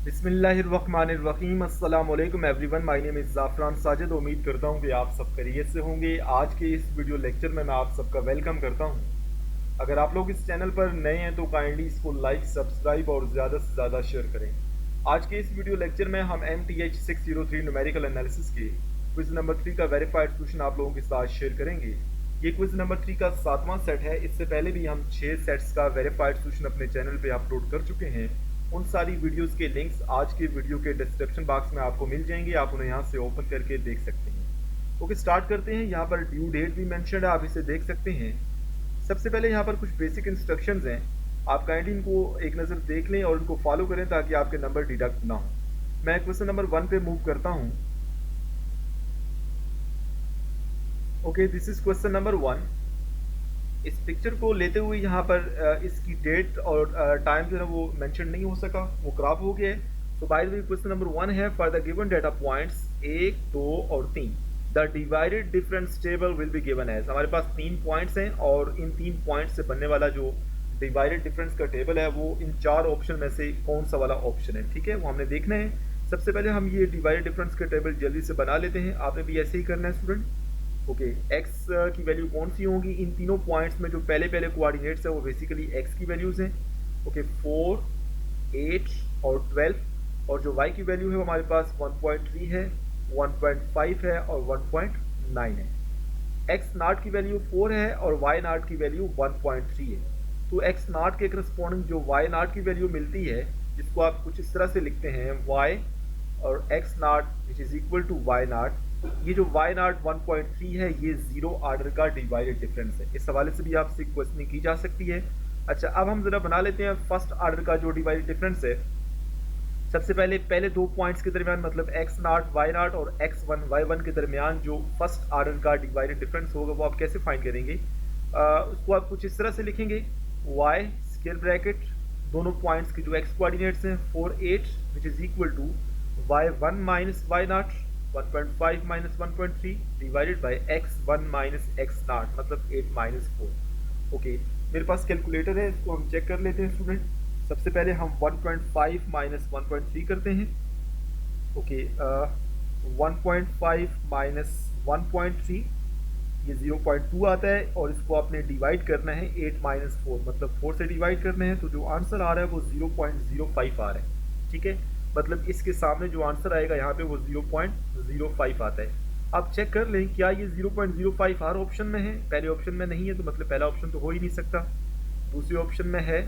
बिस्मिल्लाहिर्रहमानिर्रहीम अस्सलाम वालेकुम everyone. My name is Zafran Sajid. उम्मीद करता हूँ कि आप सब खैरियत से होंगे। आज के इस वीडियो लेक्चर में मैं आप सबका वेलकम करता हूँ। अगर आप लोग इस चैनल पर नए हैं तो काइंडली इसको लाइक, सब्सक्राइब और ज़्यादा से ज़्यादा शेयर करें। आज के इस वीडियो लेक्चर में हम MTH 603 न्यूमेरिकल एनालिसिस के क्विज़ नंबर 3 का वेरीफाइड सोल्यूशन आप लोगों के साथ शेयर करेंगे। ये क्विज़ नंबर 3 का 7वां सेट है। इससे पहले भी हम 6 सेट्स का वेरीफाइड सोल्यूशन अपने चैनल पे अपलोड कर चुके हैं। उन सारी वीडियोस के लिंक्स आज के वीडियो के डिस्क्रिप्शन बॉक्स में आपको मिल जाएंगे। आप उन्हें यहाँ से ओपन करके देख सकते हैं। ओके, स्टार्ट करते हैं। यहाँ पर ड्यू डेट भी मेंशन्ड है, आप इसे देख सकते हैं। सबसे पहले यहाँ पर कुछ बेसिक इंस्ट्रक्शंस हैं। आप काइंडली इनको एक नज़र देख लें और इनको फॉलो करें ताकि आपके नंबर डिडक्ट ना हो। मैं क्वेश्चन नंबर 1 पे मूव करता हूँ। Okay, this is question number 1। इस पिक्चर को लेते हुए यहाँ पर इसकी डेट और टाइम जो है वो मेंशन नहीं हो सका, वो क्रॉप हो गया है। तो by the way question number 1 है, for the given data points 1, 2 और 3 the divided difference table will be given as. हमारे पास 3 पॉइंट्स हैं और इन 3 पॉइंट्स से बनने वाला जो डिवाइडेड डिफरेंस का टेबल है वो इन 4 ऑप्शन में से कौन सा वाला ऑप्शन है, ठीक है, वो हमने देखना है। सबसे पहले हम ये डिवाइडेड डिफरेंस का टेबल जल्दी से बना लेते हैं। आपने भी ऐसे ही करना है स्टूडेंट। ओके, एक्स की वैल्यू कौन सी होंगी इन तीनों पॉइंट्स में? जो पहले पहले कोऑर्डिनेट्स है वो बेसिकली एक्स की वैल्यूज़ हैं। ओके, 4, 8 और 12। और जो वाई की वैल्यू है वो हमारे पास 1.3 है, 1.5 है और 1.9 है। एक्स नाट की वैल्यू 4 है और वाई नाट की वैल्यू 1.3 है। तो एक्स नाट के करस्पॉन्डिंग जो वाई नाट की वैल्यू मिलती है, जिसको आप कुछ इस तरह से लिखते हैं, वाई और X naught which is equal to Y naught. ये जो वाई नाट 1.3 है ये जीरो ऑर्डर का डिवाइडेड डिफरेंस है। इस हवाले से भी आपसे क्वेश्चनिंग की जा सकती है। अच्छा, अब हम ज़रा बना लेते हैं फर्स्ट ऑर्डर का जो डिवाइडेड डिफरेंस है। सबसे पहले 2 पॉइंट्स के दरमियान, मतलब एक्स नाट वाई नाट और x1 y1 के दरमियान जो फर्स्ट ऑर्डर का डिवाइडेड डिफरेंस होगा वो आप कैसे फाइंड करेंगे? उसको आप कुछ इस तरह से लिखेंगे, y स्क्वायर ब्रैकेट दोनों पॉइंट्स की जो x कोऑर्डिनेट्स हैं 4, 8 which is equal to y1 minus y naught 1.5 minus 1.3 divided by x1 minus x naught मतलब 8 माइनस 4। ओके, मेरे पास कैलकुलेटर है, इसको हम चेक कर लेते हैं स्टूडेंट। सबसे पहले हम 1.5 माइनस 1.3 करते हैं। ओके, 1.5 माइनस 1.3 ये 0.2 आता है और इसको आपने डिवाइड करना है 8 माइनस 4 मतलब 4 से डिवाइड करना है। तो जो आंसर आ रहा है वो 0.05 आ रहा है, ठीक है। मतलब इसके सामने जो आंसर आएगा यहाँ पे वो 0.05 आता है। आप चेक कर लें क्या ये 0.05 हर ऑप्शन में है? पहले ऑप्शन में नहीं है तो मतलब पहला ऑप्शन तो हो ही नहीं सकता। दूसरे ऑप्शन में है,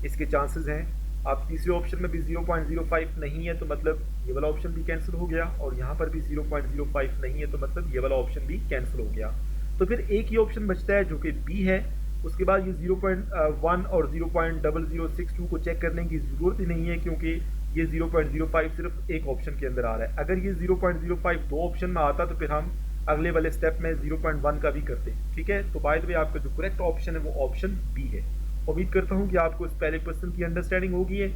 इसके चांसेस हैं। आप तीसरे ऑप्शन में भी 0.05 नहीं है तो मतलब ये वाला ऑप्शन भी कैंसिल हो गया, और यहाँ पर भी 0.05 नहीं है तो मतलब ये वाला ऑप्शन भी कैंसिल हो गया। तो फिर एक ही ऑप्शन बचता है जो कि बी है। उसके बाद ये 0.1 और 0.0062 को चेक करने की ज़रूरत ही नहीं है क्योंकि ये 0.05 सिर्फ एक ऑप्शन के अंदर आ रहा है। अगर ये 0.05 दो ऑप्शन में आता तो फिर हम अगले वाले स्टेप में 0.1 का भी करते, ठीक है। तो बाय द वे आपका जो करेक्ट ऑप्शन है वो ऑप्शन बी है। उम्मीद करता हूँ कि आपको इस पहले क्वेश्चन की अंडरस्टैंडिंग होगी है।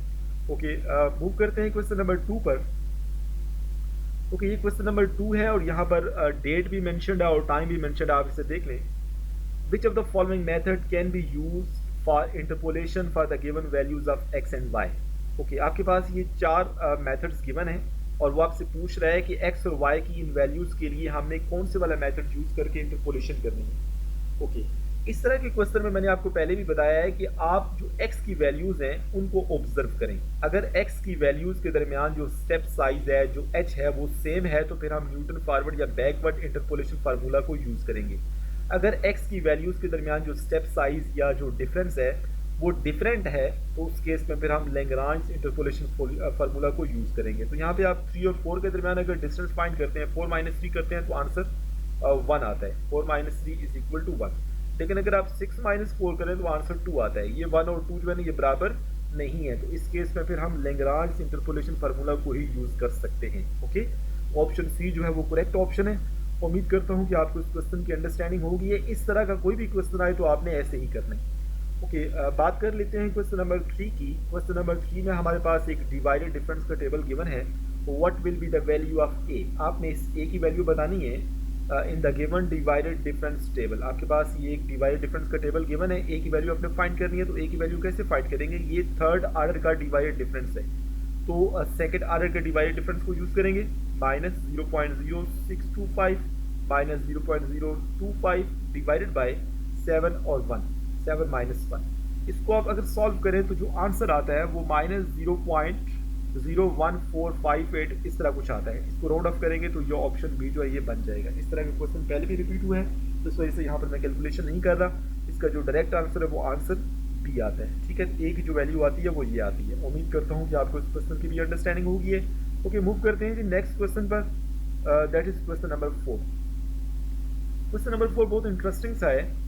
ओके, मूव करते हैं क्वेश्चन नंबर 2 पर। ओके, ये क्वेश्चन नंबर 2 है और यहाँ पर डेट भी मेंशन्ड है और टाइम भी मेंशन्ड है, आप इसे देख लें। Which of the following method can be use for interpolation for the given values of x and y? Okay, आपके पास ये 4 मेथड्स गिवन हैं और वो आपसे पूछ रहा है कि एक्स और वाई की इन वैल्यूज़ के लिए हमने कौन से वाला मेथड यूज़ करके इंटरपोलेशन करनी है। ओके, इस तरह के क्वेश्चन में मैंने आपको पहले भी बताया है कि आप जो x की वैल्यूज़ हैं उनको ऑब्जर्व करें। अगर x की वैल्यूज़ के दरमियान जो स्टेप साइज है, जो h है, वो सेम है तो फिर हम न्यूटन फॉरवर्ड या बैकवर्ड इंटरपोलेशन फार्मूला को यूज़ करेंगे। अगर x की वैल्यूज़ के दरमियान जो स्टेप साइज या जो डिफरेंस है वो डिफरेंट है तो उस केस में फिर हम लैग्रांज इंटरपोलेशन फार्मूला को यूज़ करेंगे। तो यहाँ पे आप 3 और 4 के दरमियान अगर डिस्टेंस फाइंड करते हैं, 4 माइनस 3 करते हैं तो आंसर 1 आता है। 4 माइनस 3 इज इक्वल टू 1। लेकिन अगर आप 6 माइनस 4 करें तो आंसर 2 आता है। ये 1 और 2 जो है ना ये बराबर नहीं है, तो इस केस में फिर हम लैग्रांज इंटरपोलेशन फार्मूला को ही यूज़ कर सकते हैं। ओके, ऑप्शन सी जो है वो करेक्ट ऑप्शन है। उम्मीद करता हूँ कि आपको इस क्वेश्चन की अंडरस्टैंडिंग होगी है। इस तरह का कोई भी क्वेश्चन आए तो आपने ऐसे ही करना है। ओके, बात कर लेते हैं क्वेश्चन नंबर 3 की। क्वेश्चन नंबर 3 में हमारे पास एक डिवाइडेड डिफरेंस का टेबल गिवन है। What will be the value of A? आपने इस ए की वैल्यू बतानी है in the given divided difference table. आपके पास ये एक डिवाइडेड डिफरेंस का टेबल गिवन है, ए की वैल्यू आपने फाइंड करनी है। तो ए की वैल्यू कैसे फाइंड करेंगे? ये थर्ड ऑर्डर का डिवाइडेड डिफरेंस है। तो सेकेंड ऑर्डर के डिवाइडेड डिफरेंस को यूज़ करेंगे, माइनस 0.0625 माइनस 0.025 डिवाइडेड बाय 7 और 1, 7 माइनस 1। इसको आप अगर सॉल्व करें तो जो आंसर आता है वो माइनस 0.01458 इस तरह कुछ आता है। इसको राउंड ऑफ करेंगे तो ये ऑप्शन बी जो है ये बन जाएगा। इस तरह के क्वेश्चन पहले भी रिपीट हुए हैं, तो इस वजह से यहाँ पर मैं कैलकुलेशन नहीं कर रहा। इसका जो डायरेक्ट आंसर है वो आंसर बी आता है। ठीक है, ए की जो वैल्यू आती है वो ये आती है। उम्मीद करता हूँ कि आपको इस क्वेश्चन की भी अंडरस्टैंडिंग होगी है। ओके, मूव करते हैं जी नेक्स्ट क्वेश्चन पर, that is question number 4। Question number 4 बहुत इंटरेस्टिंग सा है।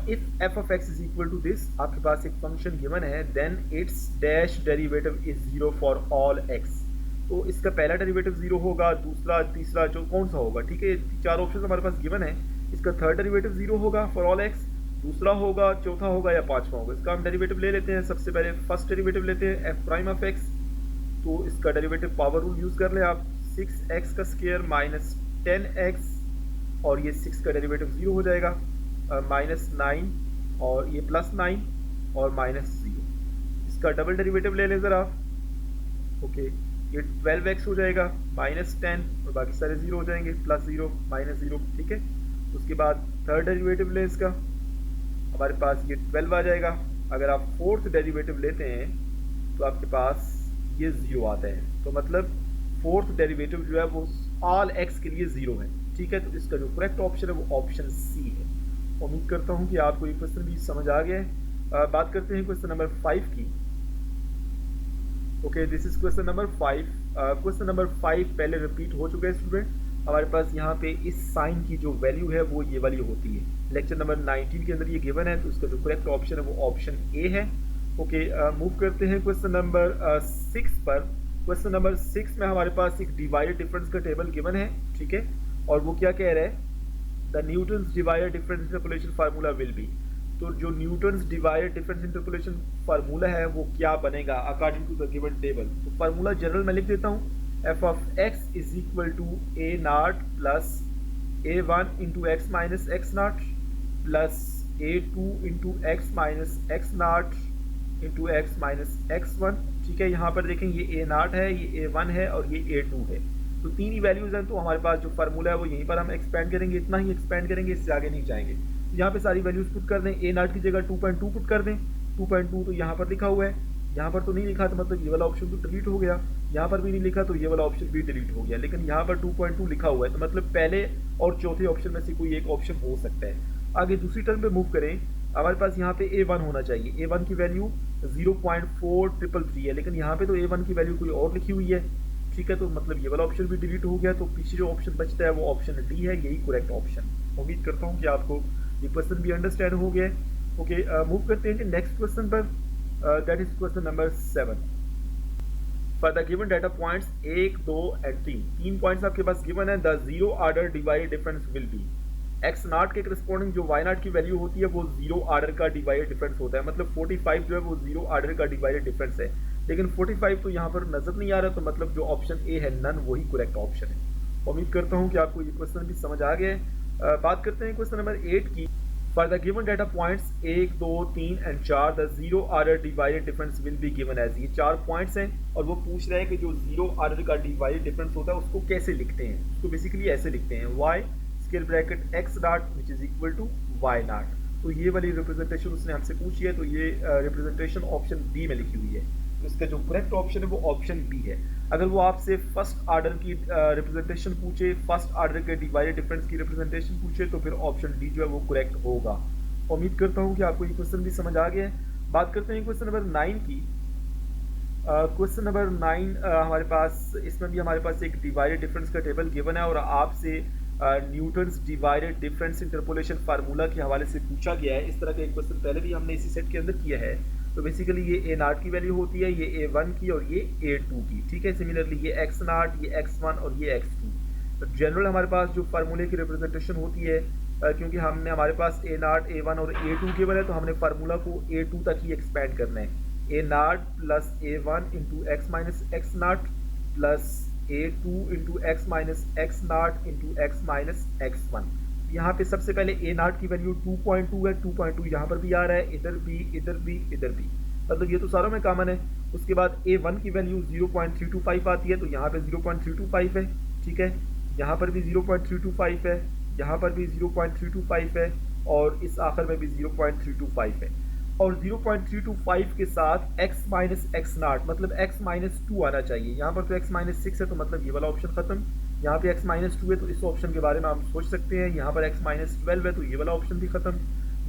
If f of x is equal to this, आपके पास एक फंक्शन गिवन है, then its dash derivative is 0 for all x. तो इसका पहला डेरिवेटिव 0 होगा, दूसरा, तीसरा, जो कौन सा होगा। ठीक है, 4 ऑप्शन हमारे पास गिवन है। इसका थर्ड डेरिवेटिव 0 होगा फॉर ऑल एक्स, दूसरा होगा, चौथा होगा या पांचवा होगा। इसका हम डेरिवेटिव ले लेते हैं। सबसे पहले फर्स्ट डेरिवेटिव लेते हैं, एफ प्राइम ऑफ एक्स। तो इसका डेरिवेटिव पावर रूल यूज़ कर लें आप, 6x का स्क्वायर माइनस 10x, और ये 6 का डेरिवेटिव 0 हो जाएगा, माइनस 9 और ये प्लस 9 और माइनस 0। इसका डबल डेरिवेटिव ले लें ज़रा। ओके, ये 12x हो जाएगा, माइनस 10 और बाकी सारे 0 हो जाएंगे, प्लस 0 माइनस 0। ठीक है, उसके बाद थर्ड डेरिवेटिव लें इसका, हमारे पास ये 12 आ जाएगा। अगर आप फोर्थ डेरिवेटिव लेते हैं तो आपके पास ये 0 आता है। तो मतलब फोर्थ डेरिवेटिव जो है वो ऑल एक्स के लिए 0 है। ठीक है, तो इसका जो करेक्ट ऑप्शन है वो ऑप्शन सी है। उम्मीद करता हूँ कि आपको ये क्वेश्चन भी समझ आ गया है। बात करते हैं क्वेश्चन नंबर 5 की। Okay, this is question number 5। Question number 5 पहले रिपीट हो चुका है स्टूडेंट। हमारे पास यहाँ पे इस साइन की जो वैल्यू है वो ये वाली होती है। लेक्चर नंबर 19 के अंदर ये गिवन है, तो इसका जो करेक्ट ऑप्शन है वो ऑप्शन ए है। ओके, मूव करते हैं क्वेश्चन नंबर 6 पर। क्वेश्चन नंबर 6 में हमारे पास एक डिवाइडेड डिफरेंस का टेबल गिवन है। ठीक है, और वो क्या कह रहा है, the Newton's divided difference interpolation formula will be. तो जो Newton's divided difference interpolation formula है वो क्या बनेगा according to the given table. तो फार्मूला जनरल मैं लिख देता हूँ, f of x is equal to a naught plus a1 into x minus x naught plus a2 into x minus x not into x minus x1। ठीक है, यहाँ पर देखें ये a नॉट है, ये a1 है और ये a2 है। तो तीन ही वैल्यूज हैं, तो हमारे पास जो फार्मूला है वो यहीं पर हम एक्सपेंड करेंगे, इतना ही एक्सपेंड करेंगे, इससे आगे नहीं जाएंगे। तो यहाँ पे सारी वैल्यूज पुट कर दें, a नॉट की जगह 2.2 पुट कर दें। 2.2 तो यहाँ पर लिखा हुआ है, यहाँ पर तो नहीं लिखा, तो मतलब ये वाला ऑप्शन तो डिलीट हो गया। यहाँ पर भी नहीं लिखा तो ये वाला ऑप्शन भी डिलीट हो गया, लेकिन यहाँ पर 2.2 लिखा हुआ है, तो मतलब पहले और चौथे ऑप्शन में से कोई एक ऑप्शन हो सकता है। आगे दूसरी टर्म पे मूव करें, हमारे पास यहाँ पे a1 होना चाहिए। a1 की वैल्यू 0.4333 है, लेकिन यहाँ पे तो a1 की वैल्यू कोई और लिखी हुई है। ठीक है, तो मतलब ये वाला ऑप्शन भी डिलीट हो गया, तो पीछे जो ऑप्शन बचता है वो ऑप्शन डी है, यही करेक्ट ऑप्शन। उम्मीद करता हूँ कि आपको ये क्वेश्चन भी अंडरस्टैंड हो गया है। ओके, मूव करते हैं नेक्स्ट क्वेश्चन पर, that is question number 7। For the given data points 1, 2 and 3, 3 points आपके पास गिवन है। The zero order divided difference will B, x not के करस्पॉन्डिंग जो वाई नॉट की वैल्यू होती है वो जीरो ऑर्डर का डिवाइडेड डिफरेंस होता है। मतलब 45 जो है वो जीरो ऑर्डर का डिवाइडेड डिफरेंस है, लेकिन 45 तो यहाँ पर नजर नहीं आ रहा, तो मतलब जो ऑप्शन ए है नन, वही करेक्ट ऑप्शन है। उम्मीद करता हूँ कि आपको ये क्वेश्चन भी समझ आ गया है। बात करते हैं क्वेश्चन नंबर 8 की। For the given data points 1, 2, 3 and 4, the zero order divided difference will be given as. ये 4 पॉइंट्स हैं और वो पूछ रहे हैं कि जो जीरो ऑर्डर का डिवाइडेड डिफरेंस होता है उसको कैसे लिखते हैं। उसको बेसिकली ऐसे लिखते हैं, y square bracket x dot which is equal to y naught. तो ये वाली रिप्रेजेंटेशन उसने हमसे पूछी है, तो ये रिप्रेजेंटेशन ऑप्शन बी में लिखी हुई है। तो इसका जो करेक्ट ऑप्शन है वो ऑप्शन बी है। अगर वो आपसे फर्स्ट ऑर्डर की रिप्रेजेंटेशन पूछे, फर्स्ट ऑर्डर के डिवाइडेड डिफरेंस की रिप्रेजेंटेशन पूछे, तो फिर ऑप्शन डी जो है वो करेक्ट होगा। उम्मीद करता हूँ कि आपको ये क्वेश्चन भी समझ आ गया है। बात करते हैं क्वेश्चन नंबर 9 की। क्वेश्चन नंबर 9 हमारे पास, इसमें भी हमारे पास एक डिवाइडेड डिफरेंस का टेबल गिवन है और आपसे Newton's divided difference interpolation formula के हवाले से पूछा गया है। इस तरह का एक क्वेश्चन पहले भी हमने इसी सेट के अंदर किया है। तो बेसिकली ये ए नॉट की वैल्यू होती है, ये a1 की और ये a2 की। ठीक है, सिमिलरली ये x नॉट, ये x1 और ये x2। तो जनरल हमारे पास जो फार्मूले की रिप्रेजेंटेशन होती है, क्योंकि हमने हमारे पास a नॉट, a1 और a2 केवल है, तो हमने फार्मूला को a2 तक ही एक्सपेंड करना है। a not plus a1 into x minus x naught plus a2 into x minus x not into x minus x1। यहाँ पे सबसे पहले a नॉट की वैल्यू 2.2 है, 2.2 यहाँ पर भी आ रहा है, इधर भी, इधर भी, इधर भी, मतलब ये तो सारों में कॉमन है। उसके बाद A1 की वैल्यू 0.325 आती है, तो यहाँ पे 0.325 है, ठीक है। यहाँ पर भी 0.325 है, यहाँ पर भी 0.325 है, और इस आखिर में भी 0.325 है। और 0.325 के साथ x माइनस एक्स नाट मतलब x माइनस 2 आना चाहिए। यहाँ पर तो x माइनस 6 है, तो मतलब ये वाला ऑप्शन खत्म। यहाँ पे x माइनस 2 है, तो इस ऑप्शन के बारे में हम सोच सकते हैं। यहाँ पर x माइनस 12 है, तो ये वाला ऑप्शन भी खत्म।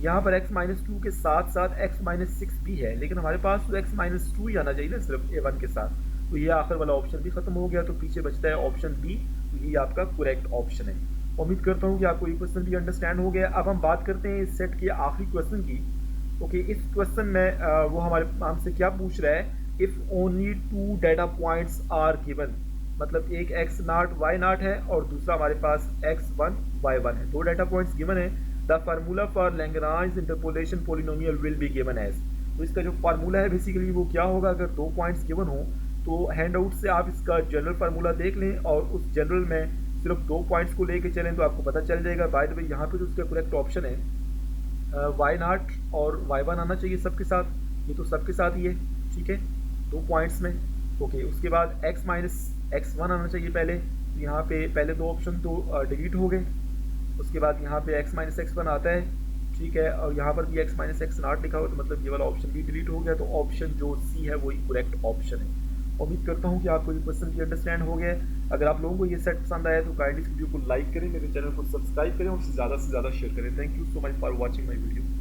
यहाँ पर x माइनस 2 के साथ साथ x माइनस 6 भी है, लेकिन हमारे पास तो x माइनस 2 ही आना चाहिए ना सिर्फ A1 के साथ, तो ये आखिर वाला ऑप्शन भी खत्म हो गया। तो पीछे बचता है ऑप्शन बी, तो ये आपका करेक्ट ऑप्शन है। उम्मीद करता हूँ कि आपको ये क्वेश्चन भी अंडरस्टैंड हो गया। अब हम बात करते हैं इस सेट के आखिरी क्वेश्चन की। ओके, इस क्वेश्चन में वो हमसे क्या पूछ रहा है, if only 2 data points are given, मतलब एक x नाट y नाट है और दूसरा हमारे पास x1 y1 है। 2 डाटा पॉइंट्स गिवन है। The formula for Lagrange interpolation polynomial will be given as. तो इसका जो फार्मूला है बेसिकली वो क्या होगा, अगर 2 पॉइंट्स गिवन हो तो हैंड आउट से आप इसका जनरल फार्मूला देख लें और उस जनरल में सिर्फ 2 पॉइंट्स को लेके चलें तो आपको पता चल जाएगा। बाय द वे यहाँ पे जो उसका करेक्ट ऑप्शन है वाई नाट और y1 आना चाहिए सबके साथ, ये तो सबके साथ ही है, ठीक है, 2 पॉइंट्स में। ओके, उसके बाद x माइनस x1 आना चाहिए पहले, तो यहाँ पे पहले 2 ऑप्शन तो डिलीट हो गए। उसके बाद यहाँ पे x माइनस x1 आता है, ठीक है, और यहाँ पर भी x माइनस x नाट लिखा हो, तो मतलब ये वाला ऑप्शन भी डिलीट हो गया। तो ऑप्शन जो सी है वही करेक्ट ऑप्शन है। उम्मीद करता हूँ कि आपको ये क्वेश्चन भी अंडरस्टैंड हो गया है। अगर आप लोगों को ये सेट पसंद आया तो काइंडली इस वीडियो को लाइक करें, मेरे चैनल को सब्सक्राइब करें और ज़्यादा से ज़्यादा शेयर करें। Thank you so much for watching my video.